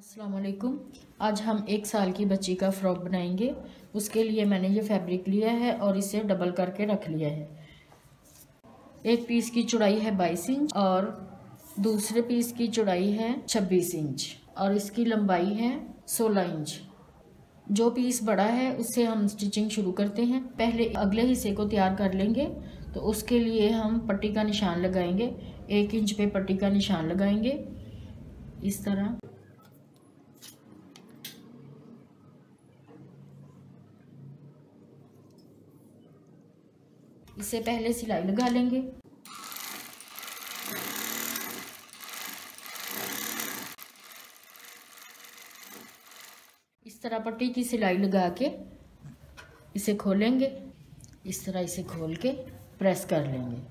अस्सलाम वालेकुम। आज हम 1 साल की बच्ची का फ़्रॉक बनाएंगे। उसके लिए मैंने ये फैब्रिक लिया है और इसे डबल करके रख लिया है। एक पीस की चौड़ाई है 22 इंच और दूसरे पीस की चौड़ाई है 26 इंच और इसकी लंबाई है 16 इंच। जो पीस बड़ा है उससे हम स्टिचिंग शुरू करते हैं। पहले अगले हिस्से को तैयार कर लेंगे, तो उसके लिए हम पट्टी का निशान लगाएंगे। 1 इंच पे पट्टी का निशान लगाएंगे इस तरह। इससे पहले सिलाई लगा लेंगे। इस तरह पट्टी की सिलाई लगा के इसे खोलेंगे। इस तरह इसे खोल के प्रेस कर लेंगे।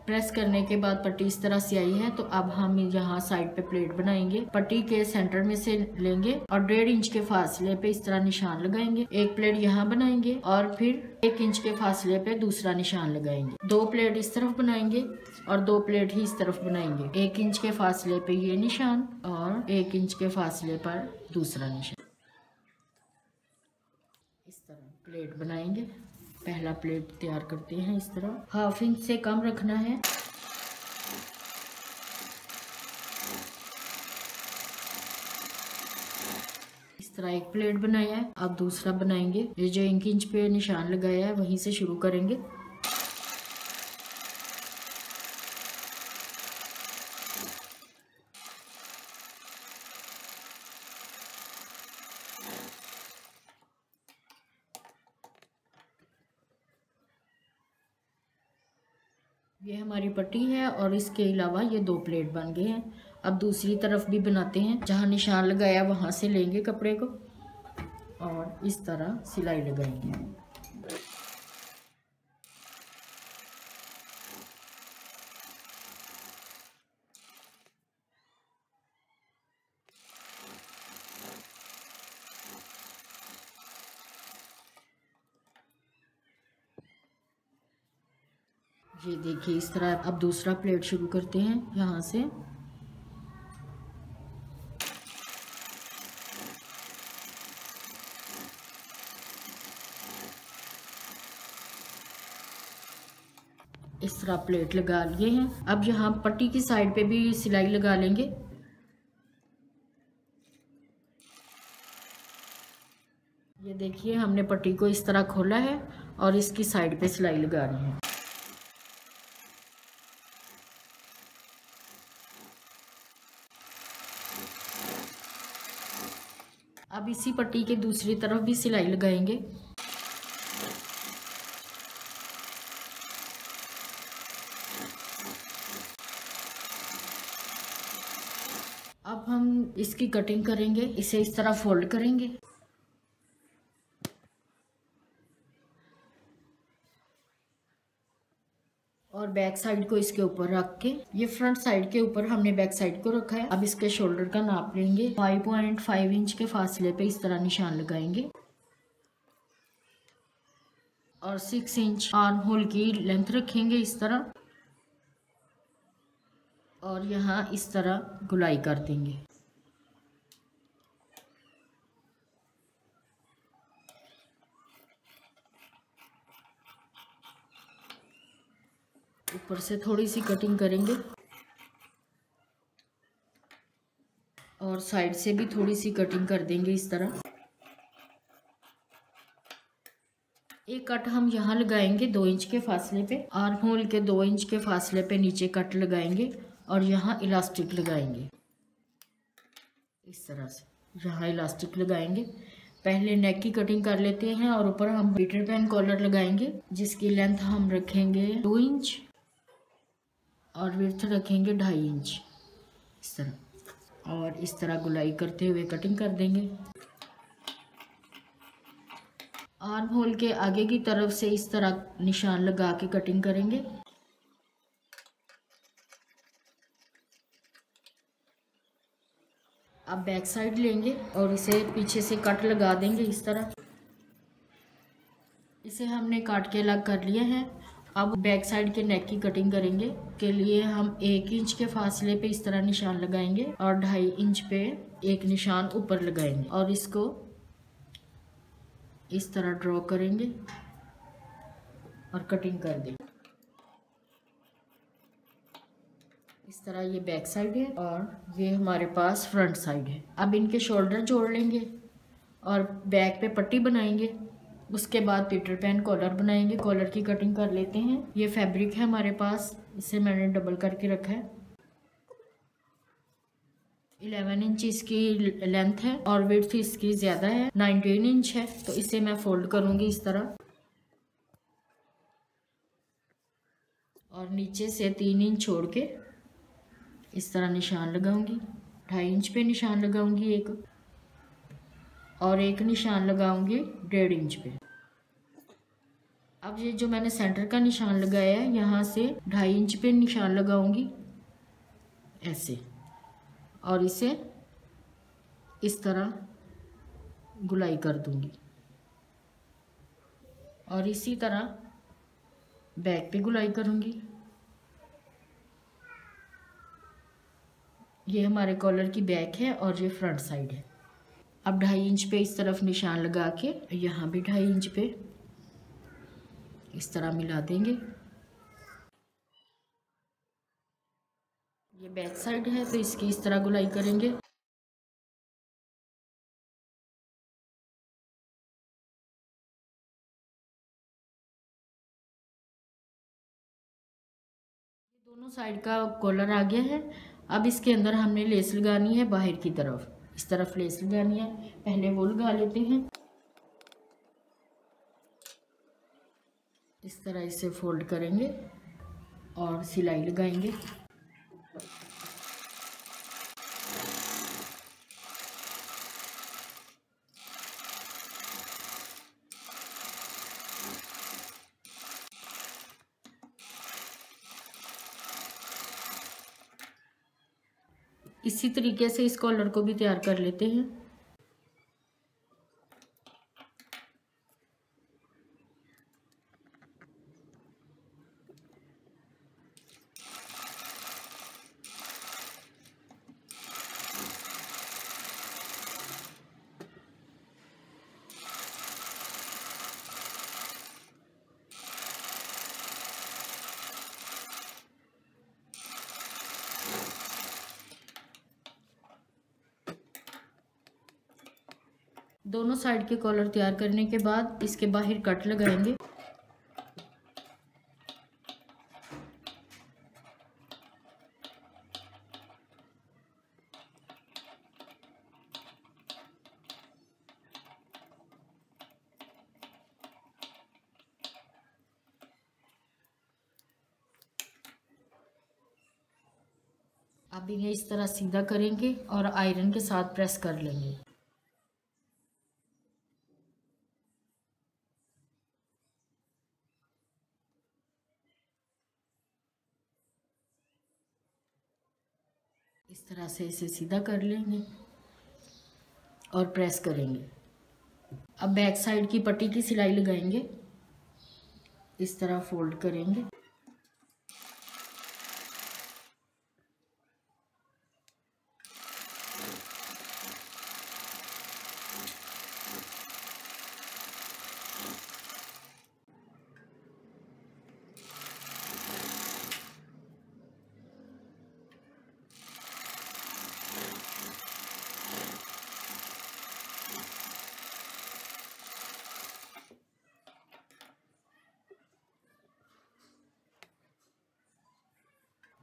प्रेस करने के बाद पट्टी इस तरह से आई है, तो अब हम यहाँ साइड पे प्लेट बनाएंगे। पट्टी के सेंटर में से लेंगे और 1.5 इंच के फासले पे इस तरह निशान लगाएंगे। एक प्लेट यहाँ बनाएंगे और फिर 1 इंच के फासले पे दूसरा निशान लगाएंगे। 2 प्लेट इस तरफ बनाएंगे और 2 प्लेट ही इस तरफ बनाएंगे। 1 इंच के फासले पे ये निशान और 1 इंच के फासले पर दूसरा निशान। इस तरह प्लेट बनाएंगे। पहला प्लेट तैयार करते हैं। इस तरह 1/2 इंच से कम रखना है। इस तरह एक प्लेट बनाया है। अब दूसरा बनाएंगे। ये जो 1 इंच पे निशान लगाया है वहीं से शुरू करेंगे। ये हमारी पट्टी है और इसके अलावा ये 2 प्लेट बन गए हैं। अब दूसरी तरफ भी बनाते हैं। जहाँ निशान लगाया वहाँ से लेंगे कपड़े को और इस तरह सिलाई लगाएंगे। ये देखिए इस तरह। अब दूसरा प्लेट शुरू करते हैं यहाँ से। इस तरह प्लेट लगा लिए हैं। अब यहाँ पट्टी की साइड पे भी सिलाई लगा लेंगे। ये देखिए हमने पट्टी को इस तरह खोला है और इसकी साइड पे सिलाई लगा रही है। अब इसी पट्टी के दूसरी तरफ भी सिलाई लगाएंगे। अब हम इसकी कटिंग करेंगे। इसे इस तरह फोल्ड करेंगे और बैक साइड को इसके ऊपर रख के, ये फ्रंट साइड के ऊपर हमने बैक साइड को रखा है। अब इसके शोल्डर का नाप लेंगे। 5.5 इंच के फासले पे इस तरह निशान लगाएंगे और 6 इंच आर्म होल की लेंथ रखेंगे इस तरह और यहाँ इस तरह गुलाई कर देंगे। ऊपर से थोड़ी सी कटिंग करेंगे और साइड से भी थोड़ी सी कटिंग कर देंगे इस तरह। एक कट हम यहाँ लगाएंगे 2 इंच के फासले पे। आर्म होल के 2 इंच के फासले पे नीचे कट लगाएंगे और यहाँ इलास्टिक लगाएंगे इस तरह से। यहाँ इलास्टिक लगाएंगे। पहले नेक की कटिंग कर लेते हैं और ऊपर हम पीटर पैन कॉलर लगाएंगे, जिसकी लेंथ हम रखेंगे 2 इंच और विड्थ रखेंगे 2.5 इंच इस तरह। और इस तरह गुलाई करते हुए कटिंग कर देंगे। आर्म होल के आगे की तरफ से इस तरह निशान लगा के कटिंग करेंगे। अब बैक साइड लेंगे और इसे पीछे से कट लगा देंगे इस तरह। इसे हमने काट के अलग कर लिया है। अब बैक साइड के नेक की कटिंग करेंगे। के लिए हम 1 इंच के फासले पे इस तरह निशान लगाएंगे और 2.5 इंच पे एक निशान ऊपर लगाएंगे और इसको इस तरह ड्रॉ करेंगे और कटिंग कर देंगे। इस तरह ये बैक साइड है और ये हमारे पास फ्रंट साइड है। अब इनके शोल्डर जोड़ लेंगे और बैक पे पट्टी बनाएंगे। उसके बाद पीटर पैन कॉलर बनाएंगे। कॉलर की कटिंग कर लेते हैं। ये फैब्रिक है हमारे पास, इसे मैंने डबल करके रखा है। 11 इंच इसकी लेंथ है और विड्थ इसकी ज़्यादा है, 19 इंच है। तो इसे मैं फोल्ड करूँगी इस तरह और नीचे से 3 इंच छोड़ के इस तरह निशान लगाऊंगी। 2.5 इंच पे निशान लगाऊंगी एक और एक निशान लगाऊंगी 1.5 इंच पे। अब ये जो मैंने सेंटर का निशान लगाया है, यहाँ से 2.5 इंच पे निशान लगाऊंगी ऐसे और इसे इस तरह गुलाई कर दूंगी और इसी तरह बैक पे गुलाई करूंगी। ये हमारे कॉलर की बैक है और ये फ्रंट साइड है। अब 2.5 इंच पे इस तरफ निशान लगा के यहाँ भी 2.5 इंच पे इस तरह मिला देंगे। ये बैक साइड है तो इसकी इस तरह गुलाई करेंगे। दोनों साइड का कॉलर आ गया है। अब इसके अंदर हमने लेस लगानी है बाहर की तरफ, इस तरफ लेस लगानी है। पहले वो लगा लेते हैं। इस तरह इसे फोल्ड करेंगे और सिलाई लगाएंगे। इसी तरीके से इस कॉलर को भी तैयार कर लेते हैं। दोनों साइड के कॉलर तैयार करने के बाद इसके बाहर कट लगाएंगे। अब इन्हें इस तरह सीधा करेंगे और आयरन के साथ प्रेस कर लेंगे। इस तरह से इसे सीधा कर लेंगे और प्रेस करेंगे। अब बैक साइड की पट्टी की सिलाई लगाएंगे। इस तरह फोल्ड करेंगे।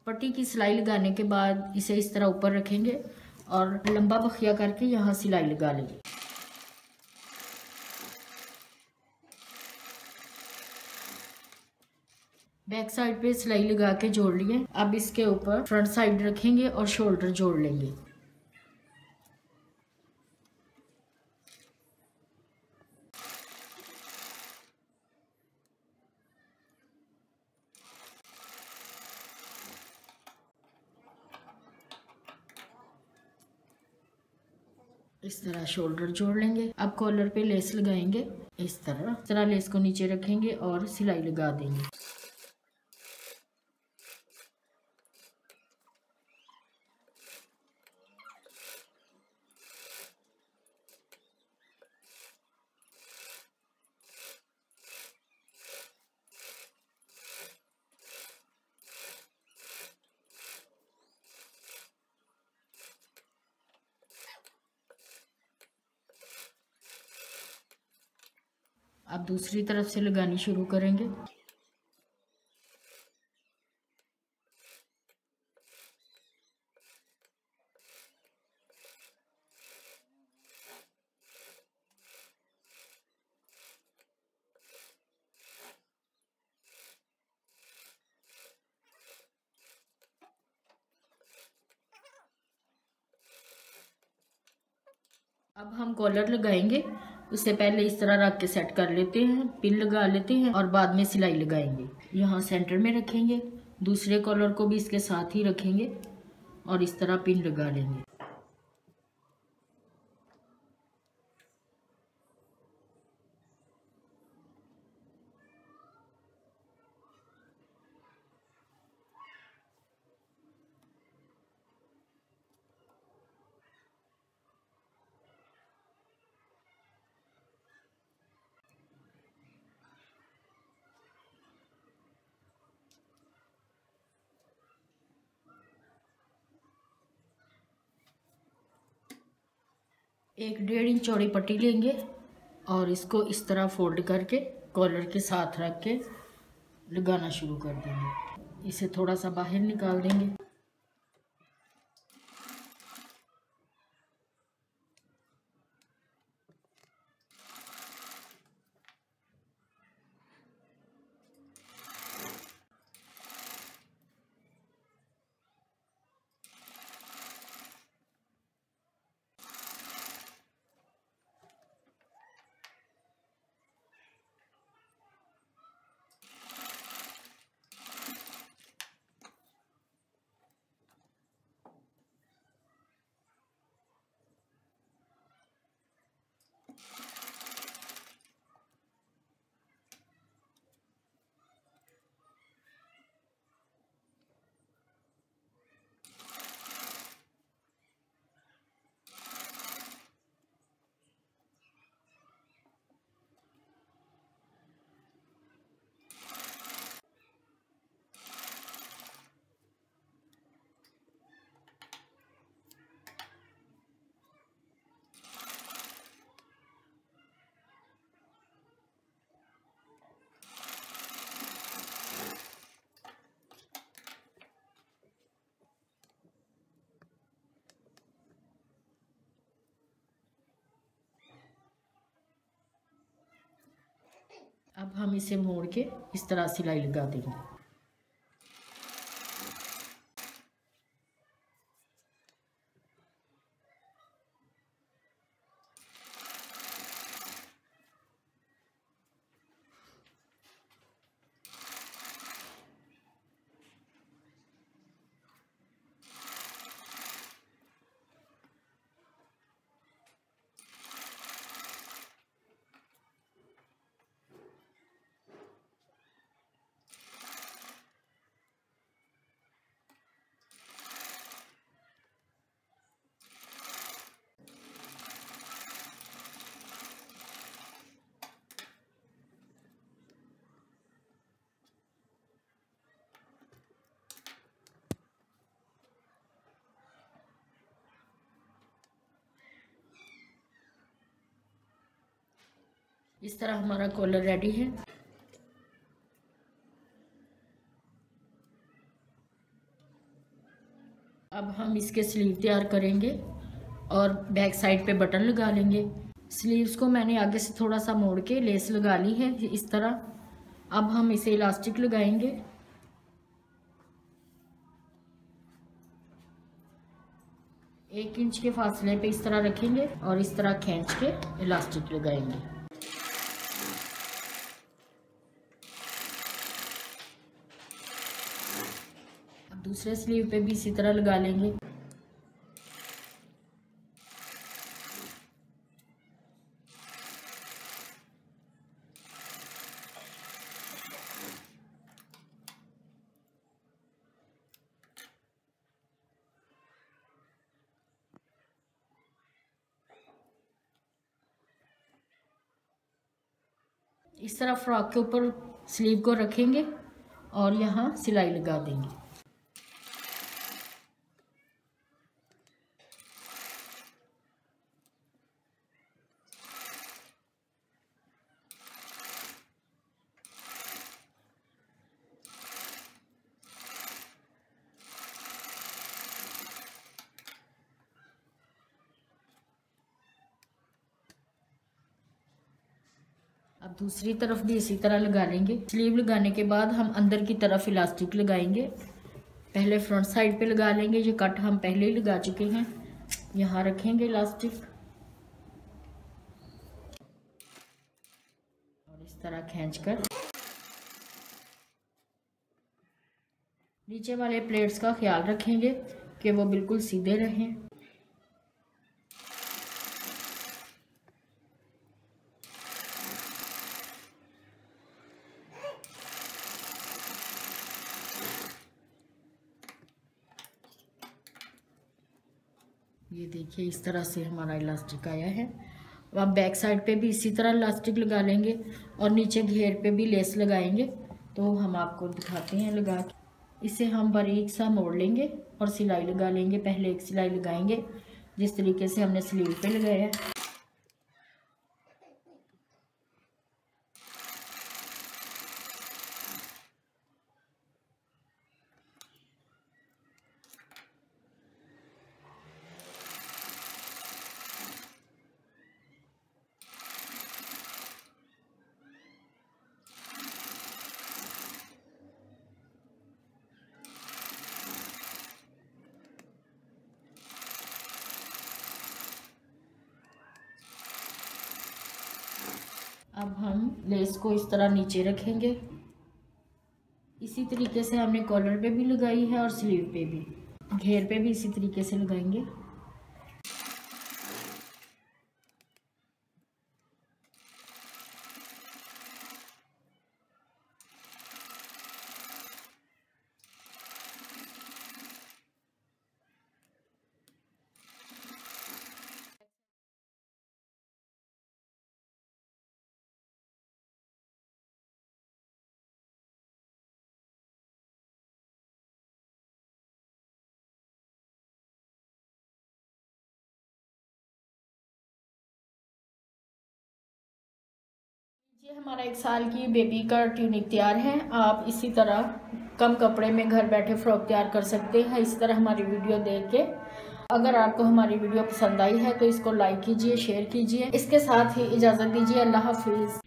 पट्टी की सिलाई लगाने के बाद इसे इस तरह ऊपर रखेंगे और लंबा बखिया करके यहाँ सिलाई लगा लेंगे। बैक साइड पे सिलाई लगा के जोड़ लिए। अब इसके ऊपर फ्रंट साइड रखेंगे और शोल्डर जोड़ लेंगे। इस तरह शोल्डर जोड़ लेंगे। अब कॉलर पे लेस लगाएंगे। इस तरह लेस को नीचे रखेंगे और सिलाई लगा देंगे। अब दूसरी तरफ से लगानी शुरू करेंगे। अब हम कॉलर लगाएंगे। उससे पहले इस तरह रख के सेट कर लेते हैं, पिन लगा लेते हैं और बाद में सिलाई लगाएंगे। यहाँ सेंटर में रखेंगे, दूसरे कॉलर को भी इसके साथ ही रखेंगे और इस तरह पिन लगा लेंगे। एक 1.5 इंच चौड़ी पट्टी लेंगे और इसको इस तरह फोल्ड करके कॉलर के साथ रख के लगाना शुरू कर देंगे। इसे थोड़ा सा बाहर निकाल देंगे। अब हम इसे मोड़ के इस तरह सिलाई लगा देंगे। इस तरह हमारा कॉलर रेडी है। अब हम इसके स्लीव तैयार करेंगे और बैक साइड पे बटन लगा लेंगे। स्लीव्स को मैंने आगे से थोड़ा सा मोड़ के लेस लगा ली है इस तरह। अब हम इसे इलास्टिक लगाएंगे। एक इंच के फासले पे इस तरह रखेंगे और इस तरह खींच के इलास्टिक लगाएंगे। अब दूसरे स्लीव पे भी इसी तरह लगा लेंगे। इस तरह फ्रॉक के ऊपर स्लीव को रखेंगे और यहाँ सिलाई लगा देंगे। अब दूसरी तरफ भी इसी तरह लगा लेंगे। स्लीव लगाने के बाद हम अंदर की तरफ इलास्टिक लगाएंगे। पहले फ्रंट साइड पे लगा लेंगे, ये कट हम पहले ही लगा चुके हैं। यहाँ रखेंगे इलास्टिक और इस तरह खींचकर नीचे वाले प्लेट्स का ख्याल रखेंगे कि वो बिल्कुल सीधे रहें। ये देखिए इस तरह से हमारा इलास्टिक आया है। अब आप बैक साइड पे भी इसी तरह इलास्टिक लगा लेंगे और नीचे घेर पे भी लेस लगाएंगे। तो हम आपको दिखाते हैं लगा के। इसे हम बारीक सा मोड़ लेंगे और सिलाई लगा लेंगे। पहले एक सिलाई लगाएंगे जिस तरीके से हमने स्लीव पे लगाया। अब हम लेस को इस तरह नीचे रखेंगे। इसी तरीके से हमने कॉलर पे भी लगाई है और स्लीव पे भी, घेर पे भी इसी तरीके से लगाएंगे। ये हमारा 1 साल की बेबी का ट्यूनिक तैयार है। आप इसी तरह कम कपड़े में घर बैठे फ्रॉक तैयार कर सकते हैं इस तरह हमारी वीडियो देख के। अगर आपको हमारी वीडियो पसंद आई है तो इसको लाइक कीजिए, शेयर कीजिए। इसके साथ ही इजाज़त दीजिए। अल्लाह हाफिज़।